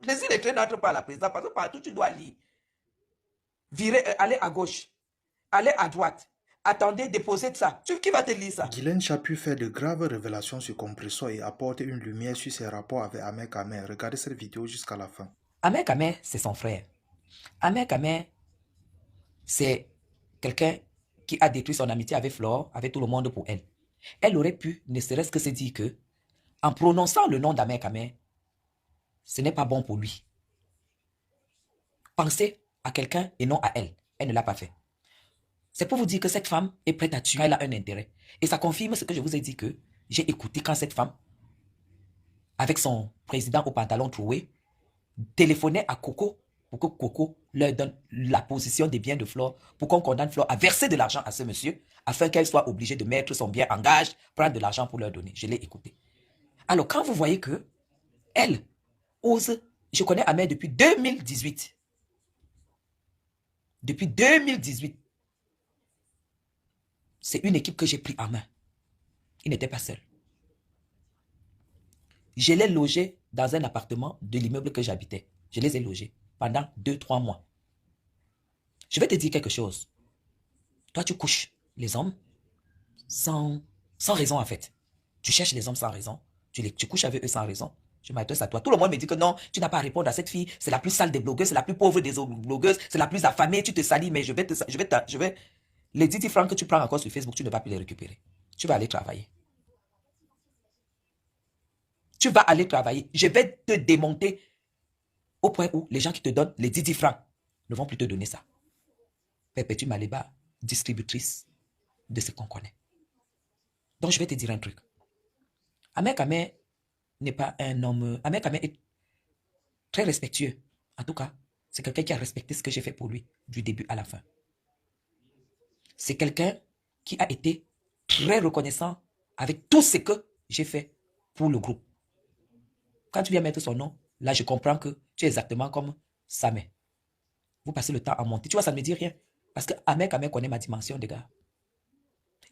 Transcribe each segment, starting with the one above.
Laissez les trains n'entrent pas à la présidence parce que partout tu dois lire. Virez, allez à gauche, allez à droite. Attendez, déposez ça. Qui va te lire ça? Guylaine Chaput fait de graves révélations sur Compressor et apporte une lumière sur ses rapports avec Ahmed Kamer. Regardez cette vidéo jusqu'à la fin. Ahmed Kamer, c'est son frère. Ahmed Kamer, c'est quelqu'un qui a détruit son amitié avec Flore, avec tout le monde pour elle. Elle aurait pu, ne serait-ce que se dire que, en prononçant le nom d'Ahmed Kamer, ce n'est pas bon pour lui. Pensez à quelqu'un et non à elle. Elle ne l'a pas fait. C'est pour vous dire que cette femme est prête à tuer, elle a un intérêt. Et ça confirme ce que je vous ai dit que j'ai écouté quand cette femme, avec son président au pantalon troué, téléphonait à Coco pour que Coco leur donne la position des biens de Flore, pour qu'on condamne Flore à verser de l'argent à ce monsieur, afin qu'elle soit obligée de mettre son bien en gage, prendre de l'argent pour leur donner. Je l'ai écouté. Alors quand vous voyez que elle ose, je connais Ahmed depuis 2018. Depuis 2018, c'est une équipe que j'ai pris en main. Il n'était pas seul. Je l'ai logé dans un appartement de l'immeuble que j'habitais. Je les ai logés pendant 2-3 mois. Je vais te dire quelque chose. Toi, tu couches les hommes sans raison en fait. Tu cherches les hommes sans raison. Tu couches avec eux sans raison. Je m'adresse à toi. Tout le monde me dit que non, tu n'as pas à répondre à cette fille. C'est la plus sale des blogueuses, c'est la plus pauvre des blogueuses, c'est la plus affamée. Tu te salis, mais je vais. Les 10 francs que tu prends encore sur Facebook, tu ne vas plus les récupérer. Tu vas aller travailler. Tu vas aller travailler. Je vais te démonter au point où les gens qui te donnent les 10 francs ne vont plus te donner ça. Perpétue Maléba, distributrice de ce qu'on connaît. Donc, je vais te dire un truc. Ahmed Kamer n'est pas un homme... Ahmed Kamer est très respectueux. En tout cas, c'est quelqu'un qui a respecté ce que j'ai fait pour lui du début à la fin. C'est quelqu'un qui a été très reconnaissant avec tout ce que j'ai fait pour le groupe. Quand tu viens mettre son nom, là, je comprends que tu es exactement comme Samé. Vous passez le temps à monter. Tu vois, ça ne me dit rien. Parce que Ahmed Kamer connaît ma dimension, les gars.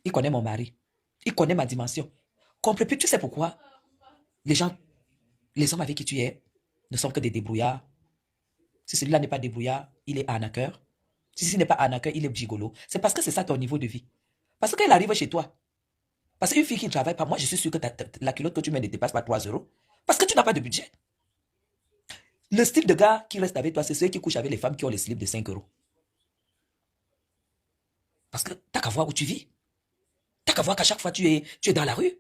Il connaît mon mari. Il connaît ma dimension. Comprends plus, tu sais pourquoi les gens, les hommes avec qui tu es, ne sont que des débrouillards. Si celui-là n'est pas débrouillard, il est arnaqueur. Si ce n'est pas arnaqueur, il est gigolo. C'est parce que c'est ça ton niveau de vie. Parce que quand il arrive chez toi, parce qu'une fille qui ne travaille pas, moi je suis sûr que la culotte que tu mets ne dépasse pas 3 euros. Parce que tu n'as pas de budget. Le style de gars qui reste avec toi, c'est ceux qui couchent avec les femmes qui ont les slips de 5 euros. Parce que t'as qu'à voir où tu vis. T'as qu'à voir qu'à chaque fois tu es dans la rue.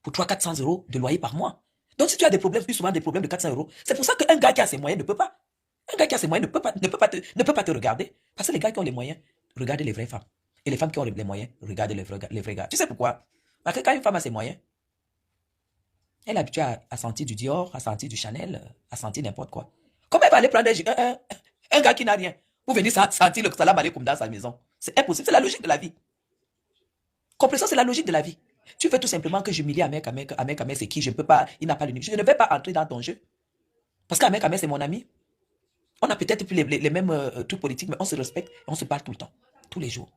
Pour 300-400 euros de loyer par mois. Donc si tu as des problèmes, plus souvent des problèmes de 400 euros, c'est pour ça qu'un gars qui a ses moyens ne peut pas. Un gars qui a ses moyens ne peut pas te regarder. Parce que les gars qui ont les moyens regardent les vraies femmes. Et les femmes qui ont les moyens regardent les vrais gars. Tu sais pourquoi? Parce que quand une femme a ses moyens, elle est habituée à sentir du Dior, à sentir du Chanel, à sentir n'importe quoi. Comment elle va aller prendre un gars qui n'a rien pour venir sentir le salam alaikum dans sa maison? C'est impossible, c'est la logique de la vie. Comprenez, c'est la logique de la vie. Tu veux tout simplement que j'humilie Ahmed Kamer, c'est qui? Je ne peux pas, il n'a pas le niveau. Je ne vais pas entrer dans ton jeu. Parce qu'Ahmed Kamer, c'est mon ami. On a peut-être plus les mêmes trucs politiques, mais on se respecte et on se parle tout le temps, tous les jours.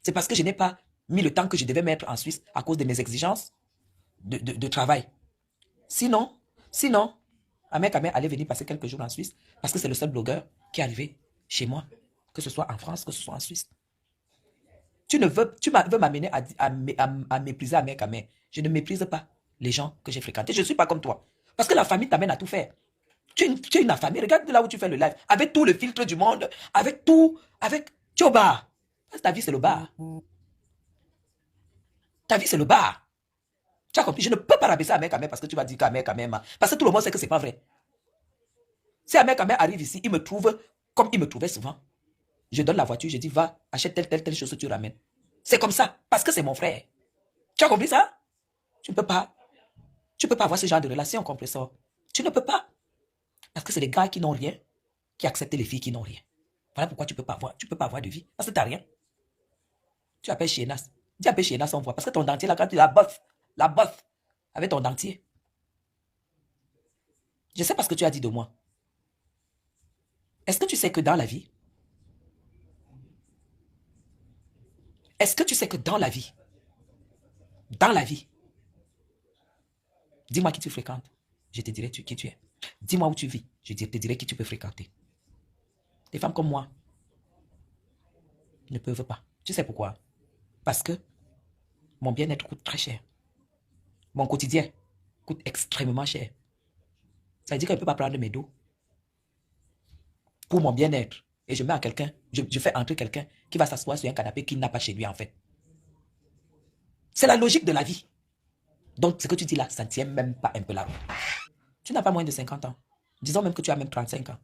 C'est parce que je n'ai pas mis le temps que je devais mettre en Suisse à cause de mes exigences de travail. Sinon, Ahmed Kamer allait venir passer quelques jours en Suisse parce que c'est le seul blogueur qui est arrivé chez moi, que ce soit en France, que ce soit en Suisse. Tu veux m'amener à mépriser Ahmed Kamer. Je ne méprise pas les gens que j'ai fréquentés. Je ne suis pas comme toi. Parce que la famille t'amène à tout faire. Tu es une famille. Regarde là où tu fais le live. Avec tout le filtre du monde. Avec tout. Tu es au bar. Parce que ta vie, c'est le bar. Ta vie, c'est le bar. Tu as compris? Je ne peux pas rabaisser Ahmed Kamer parce que tu vas dire qu'Ahmed Kamer. Parce que tout le monde sait que ce n'est pas vrai. Si Ahmed Kamer arrive ici, il me trouve comme il me trouvait souvent. Je donne la voiture, je dis, va, achète telle chose, tu ramènes. C'est comme ça, parce que c'est mon frère. Tu as compris ça? Tu ne peux pas. Tu ne peux pas avoir ce genre de relation, compresseur. Tu ne peux pas. Parce que c'est des gars qui n'ont rien, qui acceptent les filles qui n'ont rien. Voilà pourquoi tu ne peux pas avoir de vie. Parce que tu n'as rien. Tu appelles Chienas. Dis appelle Chienas, on voit. Parce que ton dentier, là, quand tu la boffes, avec ton dentier. Je sais pas ce que tu as dit de moi. Est-ce que tu sais que dans la vie, dis-moi qui tu fréquentes, je te dirai qui tu es. Dis-moi où tu vis. Je te dirai qui tu peux fréquenter. Des femmes comme moi ne peuvent pas. Tu sais pourquoi? Parce que mon bien-être coûte très cher. Mon quotidien coûte extrêmement cher. Ça veut dire qu'elle ne peut pas prendre mes dos pour mon bien-être. Et je mets à quelqu'un, je fais entrer quelqu'un qui va s'asseoir sur un canapé qu'il n'a pas chez lui en fait. C'est la logique de la vie. Donc ce que tu dis là, ça ne tient même pas un peu la route. Tu n'as pas moins de 50 ans. Disons même que tu as même 35 ans.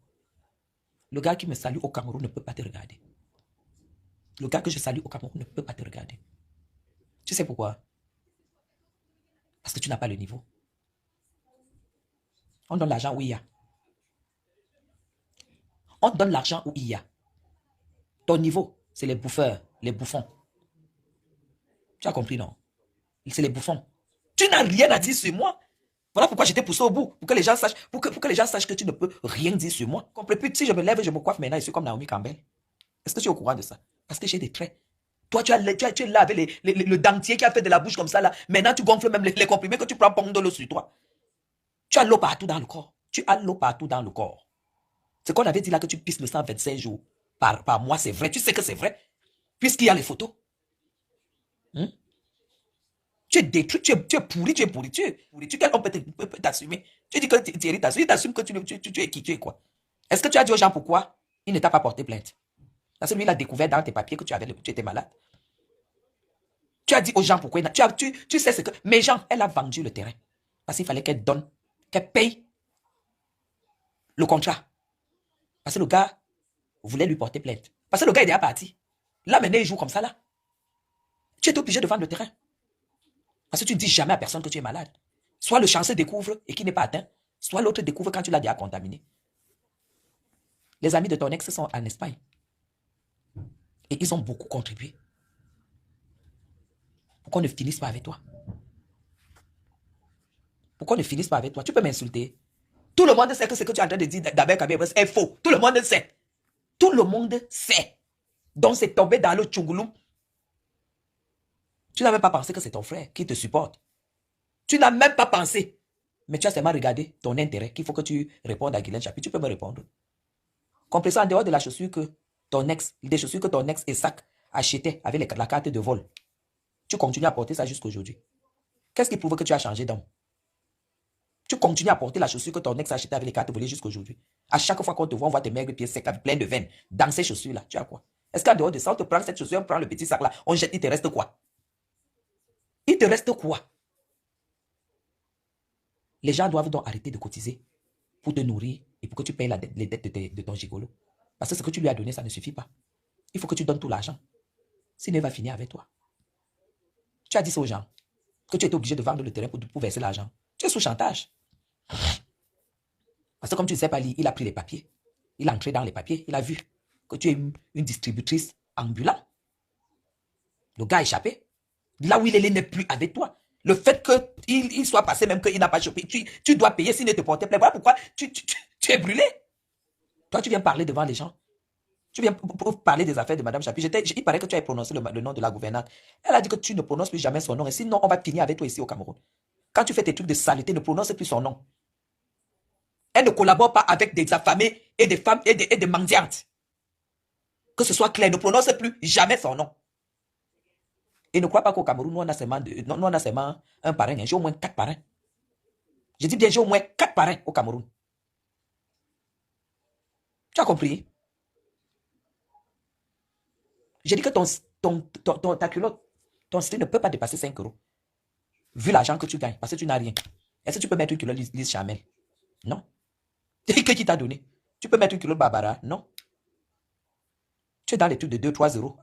Le gars qui me salue au Cameroun ne peut pas te regarder. Le gars que je salue au Cameroun ne peut pas te regarder. Tu sais pourquoi? Parce que tu n'as pas le niveau. On donne l'argent où il y a. On donne l'argent où il y a. Ton niveau, c'est les bouffeurs, les bouffons. Tu as compris, non? C'est les bouffons. Tu n'as rien à dire sur moi. Voilà pourquoi j'étais poussé au bout. Pour que les gens sachent, pour que les gens sachent que tu ne peux rien dire sur moi. Puis si je me lève et je me coiffe maintenant, je suis comme Naomi Campbell. Est-ce que tu es au courant de ça? Parce que j'ai des traits. Toi, tu es là avec le dentier qui a fait de la bouche comme ça. Là. Maintenant, tu gonfles même les comprimés que tu prends pour de l'eau sur toi. Tu as l'eau partout dans le corps. Tu as l'eau partout dans le corps. C'est qu'on avait dit là que tu pisses le sang 25 jours par mois, c'est vrai. Tu sais que c'est vrai. Puisqu'il y a les photos. Tu es détruit, tu es pourri, tu es pourri, tu es pourri. Quel homme peut t'assumer? Tu dis que Thierry t'assume, il t'assume que tu es qui, tu es quoi? Est-ce que tu as dit aux gens pourquoi il ne t'a pas porté plainte? Parce que lui, il a découvert dans tes papiers que tu étais malade. Tu as dit aux gens pourquoi tu sais ce que... Mes gens, elle a vendu le terrain. Parce qu'il fallait qu'elle donne, qu'elle paye le contrat. Parce que le gars voulait lui porter plainte. Parce que le gars est déjà parti. Là, maintenant, il joue comme ça, là. Tu es obligé de vendre le terrain. Parce que tu ne dis jamais à personne que tu es malade. Soit le chanceux découvre et qui n'est pas atteint, soit l'autre découvre quand tu l'as déjà contaminé. Les amis de ton ex sont en Espagne. Et ils ont beaucoup contribué. Pourquoi on ne finisse pas avec toi? Pourquoi on ne finisse pas avec toi? Tu peux m'insulter. Tout le monde sait que ce que tu es en train de dire d'Abel Kabir est faux. Tout le monde sait. Tout le monde sait. Donc c'est tombé dans le tchungouloum. Tu n'as même pas pensé que c'est ton frère qui te supporte. Tu n'as même pas pensé. Mais tu as seulement regardé ton intérêt, qu'il faut que tu répondes à Guylaine Chapuis. Tu peux me répondre. Comprends en dehors de la chaussure que ton ex, des chaussures que ton ex Isaac achetait avec la carte de vol. Tu continues à porter ça jusqu'à aujourd'hui. Qu'est-ce qui prouve que tu as changé d'homme? Tu continues à porter la chaussure que ton ex achetait avec les cartes volées jusqu'à aujourd'hui. À chaque fois qu'on te voit, on voit tes maigres pieds secs avec plein de veines. Dans ces chaussures-là, tu as quoi? Est-ce qu'en dehors de ça, on te prend cette chaussure, on prend le petit sac-là, on jette, il te reste quoi? Il te reste quoi? Les gens doivent donc arrêter de cotiser pour te nourrir et pour que tu payes les dettes de ton gigolo. Parce que ce que tu lui as donné, ça ne suffit pas. Il faut que tu donnes tout l'argent. Sinon, il va finir avec toi. Tu as dit ça aux gens que tu étais obligé de vendre le terrain pour verser l'argent. Tu es sous chantage. Parce que comme tu ne sais pas lire, il a pris les papiers. Il a entré dans les papiers. Il a vu que tu es une distributrice ambulante. Le gars a échappé. Là où il est, n'est plus avec toi. Le fait qu'il soit passé, même qu'il n'a pas chopé, tu dois payer s'il ne te portait plainte. Voilà pourquoi tu es brûlé. Toi, tu viens parler devant les gens. Tu viens pour parler des affaires de Mme Chapuis. Il paraît que tu as prononcé le nom de la gouvernante. Elle a dit que tu ne prononces plus jamais son nom. Et sinon, on va finir avec toi ici au Cameroun. Quand tu fais tes trucs de saleté, ne prononce plus son nom. Elle ne collabore pas avec des affamés et des femmes et des mendiantes. Que ce soit clair, ne prononce plus jamais son nom. Et ne crois pas qu'au Cameroun, nous on a seulement un parrain. J'ai au moins 4 parrains. Je dis bien, j'ai au moins 4 parrains au Cameroun. Tu as compris? J'ai dit que ta culotte, ton style ne peut pas dépasser 5 euros. Vu l'argent que tu gagnes, parce que tu n'as rien. Est-ce que tu peux mettre une culotte Lise Chamel? Non. Qui t'a donné? Tu peux mettre une culotte Barbara? Non. Tu es dans les trucs de 2-3 euros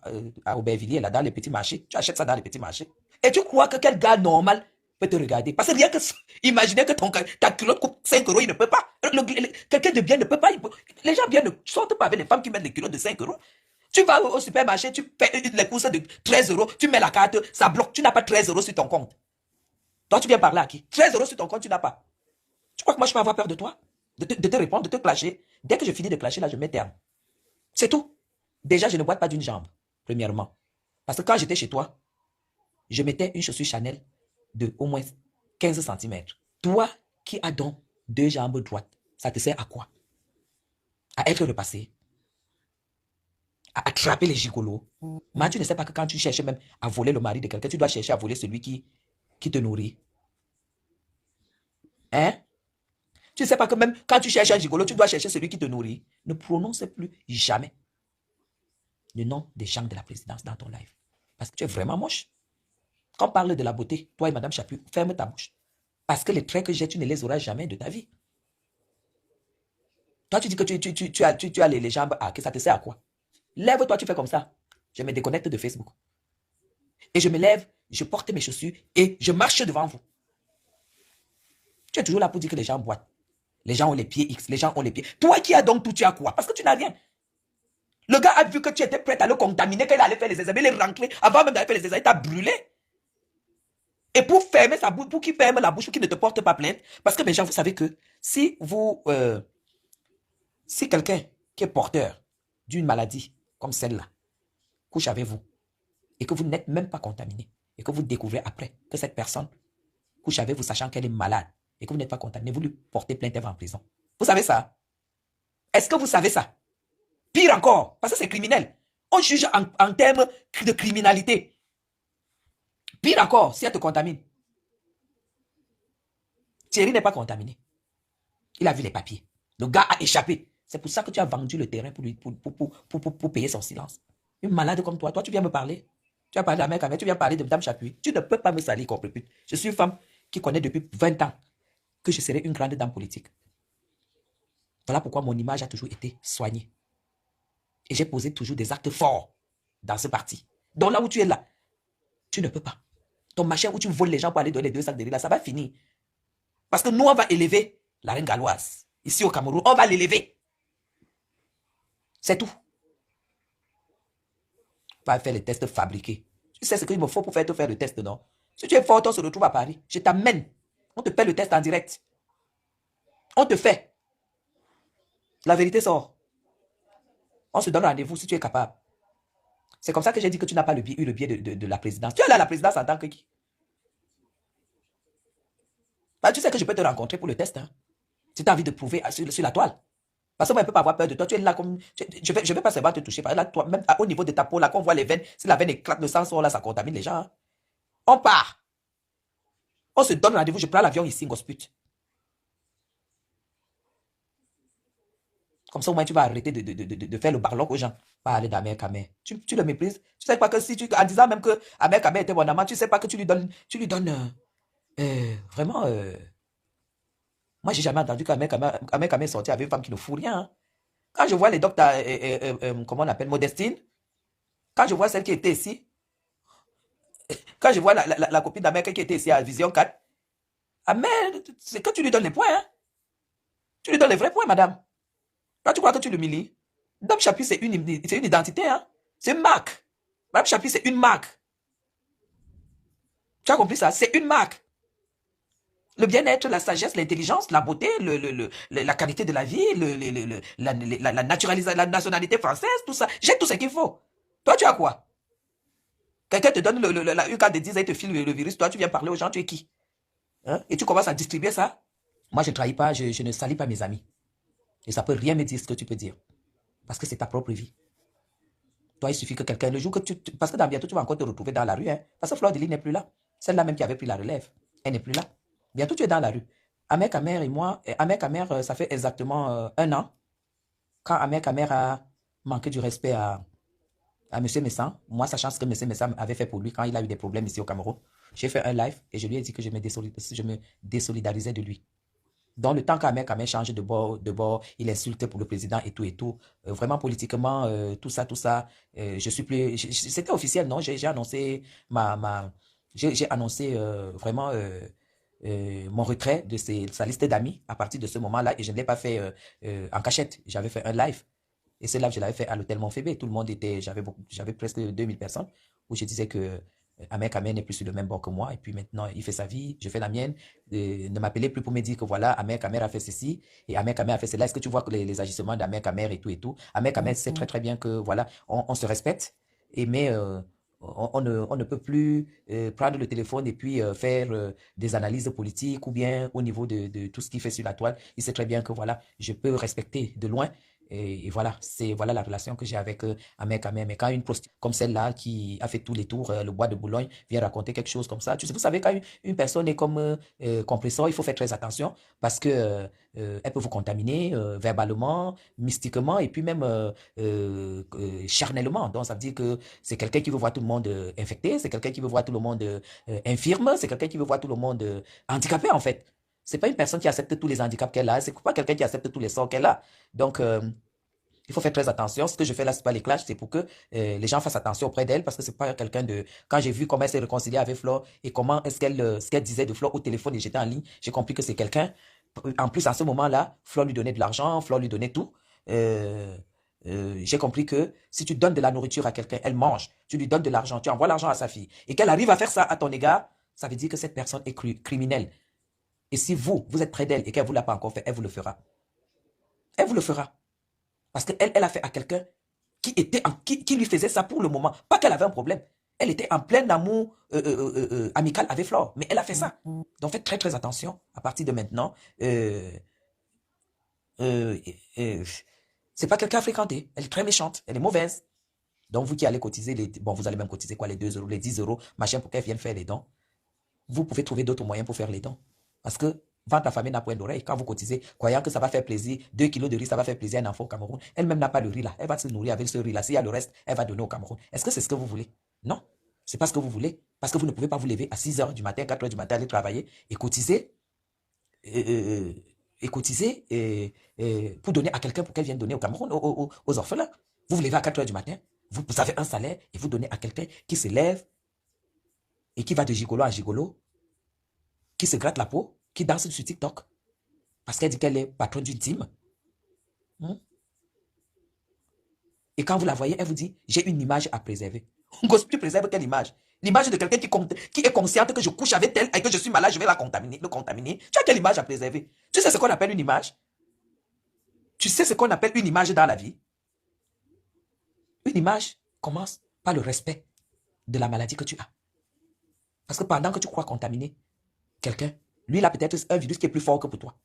à Aubervilliers, là, dans les petits marchés. Tu achètes ça dans les petits marchés. Et tu crois que quel gars normal peut te regarder? Parce que rien que imaginez que ta culotte coûte 5 euros, il ne peut pas. Quelqu'un de bien ne peut pas. Les gens bien ne sortent pas avec les femmes qui mettent les culottes de 5 euros. Tu vas au supermarché, tu fais les courses de 13 euros, tu mets la carte, ça bloque. Tu n'as pas 13 euros sur ton compte. Toi, tu viens parler à qui? 13 euros sur ton compte, tu n'as pas. Tu crois que moi, je peux avoir peur de toi? De te répondre, de te clasher? Dès que je finis de clasher, là, je mets terme. C'est tout. Déjà, je ne boite pas d'une jambe, premièrement. Parce que quand j'étais chez toi, je mettais une chaussure Chanel de au moins 15 cm. Toi qui as donc 2 jambes droites, Ça te sert à quoi? À être le passé, à attraper les gigolos. Mais tu ne sais pas que quand tu cherches même à voler le mari de quelqu'un, tu dois chercher à voler celui qui te nourrit. Hein? Tu ne sais pas que même quand tu cherches un gigolo, tu dois chercher celui qui te nourrit. Ne prononce plus jamais le nom des gens de la présidence dans ton live. Parce que tu es vraiment moche. Quand on parle de la beauté, toi et Madame Chapu, ferme ta bouche. Parce que les traits que j'ai, tu ne les auras jamais de ta vie. Toi, tu dis que tu as les jambes, que ça te sert à quoi? Lève-toi, tu fais comme ça. Je me déconnecte de Facebook. Et je me lève, je porte mes chaussures et je marche devant vous. Tu es toujours là pour dire que les gens boitent. Les gens ont les pieds X, les gens ont les pieds. Toi qui as donc tout, tu as quoi? Parce que tu n'as rien. Le gars a vu que tu étais prête à le contaminer, qu'il allait faire les examens, il est rentré. Avant même d'aller faire les examens, il t'a brûlé. Et pour fermer sa bouche, pour qu'il ferme la bouche, pour qu'il ne te porte pas plainte, parce que mes gens, vous savez que si quelqu'un qui est porteur d'une maladie comme celle-là couche avec vous et que vous n'êtes même pas contaminé et que vous découvrez après que cette personne couche avec vous sachant qu'elle est malade et que vous n'êtes pas contaminé, vous lui portez plainte et va en prison. Vous savez ça? Est-ce que vous savez ça? Pire encore, parce que c'est criminel. On juge en termes de criminalité. Pire encore, si elle te contamine. Thierry n'est pas contaminé. Il a vu les papiers. Le gars a échappé. C'est pour ça que tu as vendu le terrain pour payer son silence. Une malade comme toi, tu viens me parler. Tu as parlé de la mère Kamel, tu viens parler de Madame Chapuis. Tu ne peux pas me salir comme pute. Je suis une femme qui connaît depuis 20 ans que je serai une grande dame politique. Voilà pourquoi mon image a toujours été soignée. Et j'ai posé toujours des actes forts dans ce parti. Donc là où tu es là, tu ne peux pas. Ton machin où tu voles les gens pour aller donner les 2 sacs de riz, là, ça va finir. Parce que nous, on va élever la reine galloise. Ici au Cameroun, on va l'élever. C'est tout. Pas faire les tests fabriqués. Tu sais ce qu'il me faut pour te faire le test, non? Si tu es fort, on se retrouve à Paris. Je t'amène. On te fait le test en direct. On te fait. La vérité sort. On se donne rendez-vous si tu es capable. C'est comme ça que j'ai dit que tu n'as pas eu le biais de la présidence. Tu es là à la présidence en tant que qui? Bah, tu sais que je peux te rencontrer pour le test. Hein? Si tu as envie de prouver sur la toile. Parce que moi, je ne peux pas avoir peur de toi. Tu es là comme... Je vais pas seulement te toucher. Là, toi, même au niveau de ta peau, là, qu'on voit les veines, si la veine éclate, le sang sort, là, ça contamine les gens. Hein? On part. On se donne rendez-vous. Je prends l'avion ici, Gosput. Comme ça, au moins, tu vas arrêter de faire le barloc aux gens. Pas aller d'Amer Kamer. Tu le méprises. Tu sais pas que si tu... En disant même que Amer Kamer était mon amant, tu sais pas que tu lui donnes... vraiment... Moi, j'ai jamais entendu qu'Amer Kamer sorti avec une femme qui ne fout rien. Hein. Quand je vois les docteurs... comment on appelle? Modestine. Quand je vois celle qui était ici. Quand je vois la copine d'Amer qui était ici à Vision 4. Amer, c'est que tu lui donnes les points. Hein. Tu lui donnes les vrais points, madame. Quand tu crois que tu l'humilies, Madame Chapuis, c'est une identité. Hein? C'est une marque. Madame Chapuis, c'est une marque. Tu as compris ça? C'est une marque. Le bien-être, la sagesse, l'intelligence, la beauté, la qualité de la vie, la naturalisation, la nationalité française, tout ça. J'ai tout ce qu'il faut. Toi, tu as quoi? Quelqu'un te donne une carte de 10 ans et te file le virus. Toi, tu viens parler aux gens, tu es qui? Hein? Et tu commences à distribuer ça? Moi, je ne trahis pas, je ne salis pas mes amis. Et ça ne peut rien me dire ce que tu peux dire. Parce que c'est ta propre vie. Toi, il suffit que quelqu'un, le jour que parce que dans bientôt, tu vas encore te retrouver dans la rue. Hein, parce que Fleur de Lys n'est plus là. Celle-là même qui avait pris la relève, elle n'est plus là. Bientôt, tu es dans la rue. Amer Kamer et moi, Amer Kamer, ça fait exactement 1 an. Quand Amer Kamer a manqué du respect à M. Messan, moi, sachant ce que M. Messan avait fait pour lui quand il a eu des problèmes ici au Cameroun, j'ai fait un live et je lui ai dit que je me désolidarisais de lui. Dans le temps qu'Amer Kamer change de bord, il insulte pour le président et tout. Vraiment politiquement, tout ça, je suis plus... C'était officiel, non? J'ai annoncé j'ai annoncé vraiment mon retrait de sa liste d'amis à partir de ce moment-là et je ne l'ai pas fait en cachette. J'avais fait un live et ce live, je l'avais fait à l'hôtel Montphébé. Tout le monde était... J'avais presque 2000 personnes où je disais que Amer Kamer n'est plus sur le même bord que moi et puis maintenant il fait sa vie, je fais la mienne. Ne m'appelez plus pour me dire que voilà, Amer Kamer a fait ceci et Amer Kamer a fait cela. Est-ce que tu vois que les agissements d'Amer Kamer et tout? Amer Kamer sait très très bien que voilà, on se respecte mais On ne peut plus prendre le téléphone et puis faire des analyses politiques ou bien au niveau de tout ce qu'il fait sur la toile. Il sait très bien que voilà, je peux respecter de loin. Et voilà, c'est voilà la relation que j'ai avec un mec à mec. Mais quand une prostituée comme celle-là qui a fait tous les tours, le bois de Boulogne, vient raconter quelque chose comme ça, vous savez, quand une personne est comme compresseur, il faut faire très attention parce que elle peut vous contaminer verbalement, mystiquement et puis même charnellement. Donc ça veut dire que c'est quelqu'un qui veut voir tout le monde infecté, c'est quelqu'un qui veut voir tout le monde infirme, c'est quelqu'un qui veut voir tout le monde handicapé en fait. C'est pas une personne qui accepte tous les handicaps qu'elle a, c'est pas quelqu'un qui accepte tous les sorts qu'elle a. Donc, il faut faire très attention. Ce que je fais là, c'est pas les clashs, c'est pour que les gens fassent attention auprès d'elle parce que c'est pas quelqu'un de. Quand j'ai vu comment elle s'est réconciliée avec Flore et comment est-ce ce qu'elle disait de Flore au téléphone et j'étais en ligne, j'ai compris que c'est quelqu'un. En plus, à ce moment-là, Flore lui donnait de l'argent, Flore lui donnait tout. J'ai compris que si tu donnes de la nourriture à quelqu'un, elle mange, tu lui donnes de l'argent, tu envoies l'argent à sa fille et qu'elle arrive à faire ça à ton égard, ça veut dire que cette personne est criminelle. Et si vous êtes près d'elle et qu'elle ne vous l'a pas encore fait, elle vous le fera. Elle vous le fera. Parce qu'elle a fait à quelqu'un qui lui faisait ça pour le moment. Pas qu'elle avait un problème. Elle était en plein amour amical avec Flore. Mais elle a fait ça. Donc faites très très attention à partir de maintenant. C'est pas quelqu'un à fréquenter. Elle est très méchante. Elle est mauvaise. Donc vous qui allez cotiser, vous allez même cotiser quoi, les 2 euros, les 10 euros, machin, pour qu'elle vienne faire les dons. Vous pouvez trouver d'autres moyens pour faire les dons. Parce que vendre la famille n'a point d'oreille. Quand vous cotisez, croyant que ça va faire plaisir, 2 kilos de riz, ça va faire plaisir à un enfant au Cameroun. Elle-même n'a pas le riz là. Elle va se nourrir avec ce riz là. S'il y a le reste, elle va donner au Cameroun. Est-ce que c'est ce que vous voulez? Non. C'est pas ce que vous voulez. Parce que vous ne pouvez pas vous lever à 6 h du matin, 4 h du matin, aller travailler et cotiser. Pour donner à quelqu'un pour qu'elle vienne donner au Cameroun, aux orphelins. Vous vous levez à 4 h du matin, vous avez un salaire et vous donnez à quelqu'un qui se lève et qui va de gigolo à gigolo, qui se gratte la peau, qui danse sur TikTok, parce qu'elle dit qu'elle est patronne d'une team. Et quand vous la voyez, elle vous dit, j'ai une image à préserver. Tu préserves quelle image? L'image de quelqu'un qui est consciente que je couche avec elle et que je suis malade, je vais la contaminer, le contaminer. Tu as quelle image à préserver? Tu sais ce qu'on appelle une image? Tu sais ce qu'on appelle une image dans la vie? Une image commence par le respect de la maladie que tu as. Parce que pendant que tu crois contaminer quelqu'un, lui, il a peut-être un virus qui est plus fort que pour toi.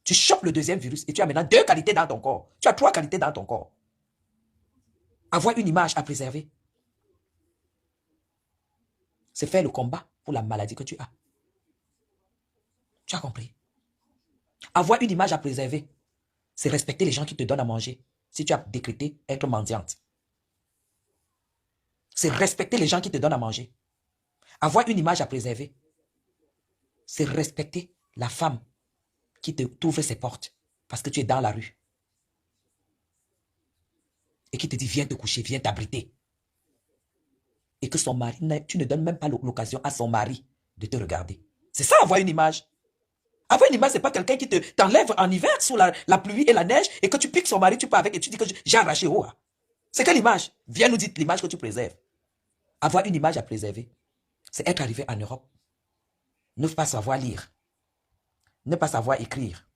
Tu chopes le deuxième virus et tu as maintenant 2 qualités dans ton corps. Tu as 3 qualités dans ton corps. Avoir une image à préserver, c'est faire le combat pour la maladie que tu as. Tu as compris? Avoir une image à préserver, c'est respecter les gens qui te donnent à manger. Si tu as décrété être mendiante. C'est respecter les gens qui te donnent à manger. Avoir une image à préserver, c'est respecter la femme qui t'ouvre ses portes parce que tu es dans la rue. Et qui te dit, viens te coucher, viens t'abriter. Et que son mari, tu ne donnes même pas l'occasion à son mari de te regarder. C'est ça, avoir une image. Avoir une image, c'est pas quelqu'un qui t'enlève en hiver sous la pluie et la neige et que tu piques son mari, tu pars avec et tu dis que j'ai arraché. C'est quelle image? Viens nous dire l'image que tu préserves. Avoir une image à préserver, c'est être arrivé en Europe. Ne pas savoir lire. Ne pas savoir écrire.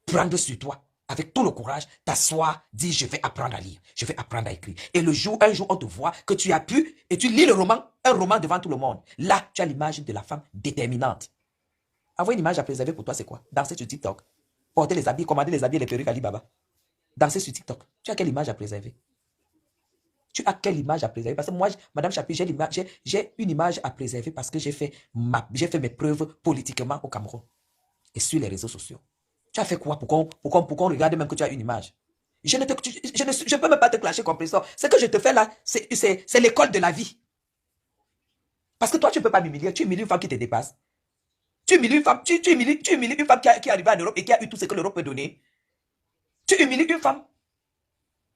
Prendre sur toi, avec tout le courage, t'asseoir, dire je vais apprendre à lire, je vais apprendre à écrire. Et un jour, on te voit que tu as pu et tu lis un roman devant tout le monde. Là, tu as l'image de la femme déterminante. Avoir une image à préserver pour toi, c'est quoi? Danser sur TikTok. Porter les habits, commander les habits et les perruques Alibaba. Danser sur TikTok. Tu as quelle image à préserver? Tu as quelle image à préserver? Parce que moi, Madame Chapuis, j'ai une image à préserver parce que j'ai fait mes preuves politiquement au Cameroun et sur les réseaux sociaux. Tu as fait quoi pour qu'on regarde même que tu as une image? Je ne peux même pas te clasher comme ça. Ce que je te fais là, c'est l'école de la vie. Parce que toi, tu ne peux pas m'humilier. Tu humilies une femme qui te dépasse. Tu humilies une femme, tu humilies une femme qui est arrivée en Europe et qui a eu tout ce que l'Europe peut donner. Tu humilies une femme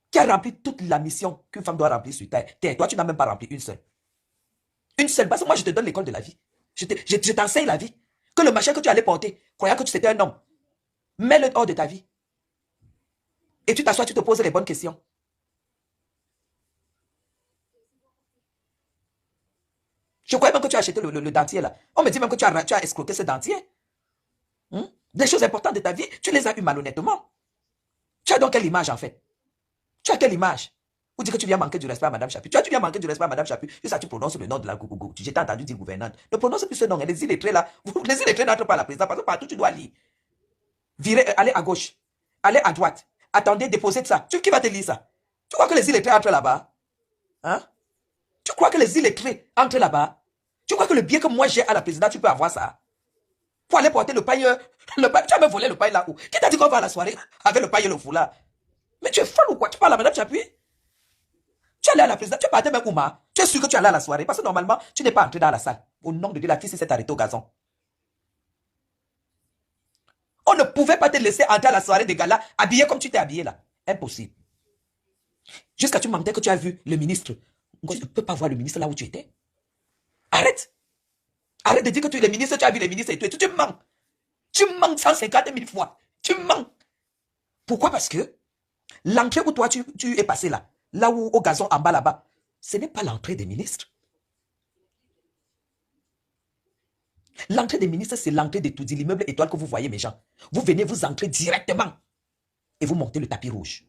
qui a rempli toute la mission qu'une femme doit remplir sur terre. Toi, tu n'as même pas rempli une seule. Une seule. Parce que moi, je te donne l'école de la vie. Je t'enseigne la vie. Que le machin que tu allais porter, croyant que tu étais un homme, mets-le hors de ta vie. Et tu t'assois, tu te poses les bonnes questions. Je croyais même que tu as acheté le dentier là. On me dit même que tu as escroqué ce dentier. Des choses importantes de ta vie, tu les as eues malhonnêtement. Tu as donc quelle image en fait? Tu as quelle image? Pour dire que tu viens manquer du respect à Madame Chapuis. Tu viens manquer du respect à Madame Chapuis. Juste ça, tu prononces le nom de la Gougougou. J'ai entendu dire gouvernante. Ne prononce plus ce nom. Les illettrés là, les illettrés n'entrent pas à la présidence parce que partout tu dois lire. Virez, allez à gauche, allez à droite. Attendez, déposez ça. Qui va te lire ça? Tu crois que les illettrés entrent là-bas? Hein? Tu crois que les illettrés entrent là-bas? Tu crois que le bien que moi j'ai à la présidence, tu peux avoir ça? Pour aller porter le paille, tu as même volé le paille là-haut. Qui t'a dit qu'on va à la soirée avec le paille et le foulard? Mais tu es folle ou quoi? Tu parles à Madame Chapuis? Tu es allé à la présidence, tu partais même où ma? Tu es sûr que tu es allé à la soirée? Parce que normalement, tu n'es pas entré dans la salle. Au nom de Dieu, la fille s'est arrêtée au gazon. On ne pouvait pas te laisser entrer à la soirée de gala habillé comme tu t'es habillé là. Impossible. Jusqu'à tu mentais que tu as vu le ministre. Tu ne peux pas voir le ministre là où tu étais. Arrête. Arrête de dire que tu es le ministre, tu as vu le ministre et tout. Tu mens. Tu mens 150 000 fois. Tu mens. Pourquoi? Parce que l'entrée où toi tu es passé là où au gazon en bas là-bas, ce n'est pas l'entrée des ministres. L'entrée des ministres, c'est l'entrée de tout dit, l'immeuble étoile que vous voyez, mes gens. Vous venez, vous entrez directement et vous montez le tapis rouge.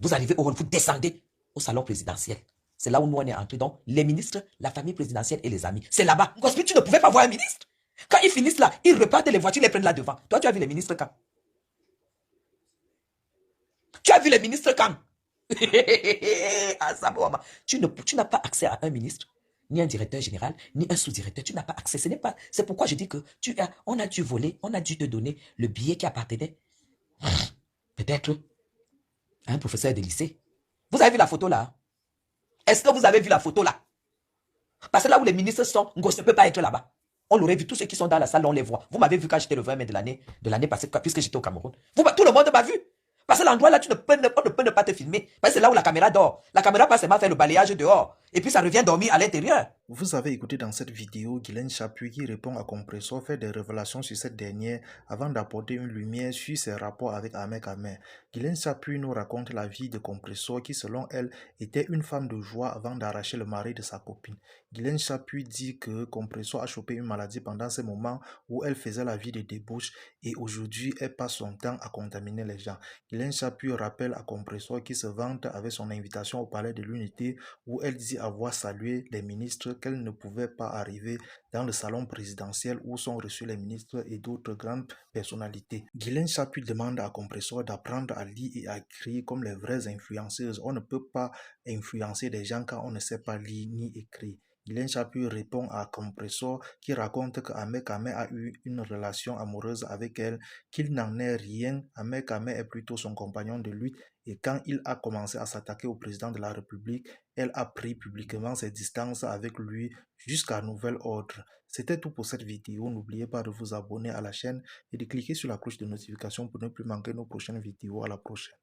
Vous arrivez au hall, vous descendez au salon présidentiel. C'est là où nous on est entrés. Donc, les ministres, la famille présidentielle et les amis. C'est là-bas. Tu ne pouvais pas voir un ministre. Quand ils finissent là, ils repartent les voitures, les prennent là devant. Toi, tu as vu les ministres quand? Tu as vu les ministres quand? Tu n'as pas accès à un ministre, ni un directeur général, ni un sous-directeur. Tu n'as pas accès. C'est pourquoi je dis que on a dû voler, on a dû te donner le billet qui appartenait peut-être à un professeur de lycée. Vous avez vu la photo là? Est-ce que vous avez vu la photo là? Parce que là où les ministres sont, on ne peut pas être là-bas. On l'aurait vu, tous ceux qui sont dans la salle, on les voit. Vous m'avez vu quand j'étais le 20 mai de l'année passée, puisque j'étais au Cameroun. Tout le monde m'a vu. Parce que l'endroit là, on ne peut pas te filmer. Parce que c'est là où la caméra dort. La caméra passe seulement faire le balayage dehors. Et puis ça revient dormir à l'intérieur. Vous avez écouté dans cette vidéo Guylaine Chapuis qui répond à Compressor, fait des révélations sur cette dernière avant d'apporter une lumière sur ses rapports avec Ahmed Kamer. Guylaine Chapuis nous raconte la vie de Compressor qui, selon elle, était une femme de joie avant d'arracher le mari de sa copine. Guylaine Chapuis dit que Compressor a chopé une maladie pendant ces moments où elle faisait la vie de débauche et aujourd'hui elle passe son temps à contaminer les gens. Guylaine Chapuis rappelle à Compressor qui se vante avec son invitation au palais de l'Unité où elle dit avoir salué les ministres qu'elle ne pouvait pas arriver dans le salon présidentiel où sont reçus les ministres et d'autres grandes personnalités. Guylaine Chapuis demande à Compressor d'apprendre à lire et à écrire comme les vraies influenceuses. On ne peut pas influencer des gens quand on ne sait pas lire ni écrire. Guylaine Chapuis répond à Compressor qui raconte qu'Ahmed Kamer a eu une relation amoureuse avec elle, qu'il n'en est rien. Ahmed Kamer est plutôt son compagnon de lutte et quand il a commencé à s'attaquer au président de la République, elle a pris publiquement ses distances avec lui jusqu'à nouvel ordre. C'était tout pour cette vidéo. N'oubliez pas de vous abonner à la chaîne et de cliquer sur la cloche de notification pour ne plus manquer nos prochaines vidéos. À la prochaine.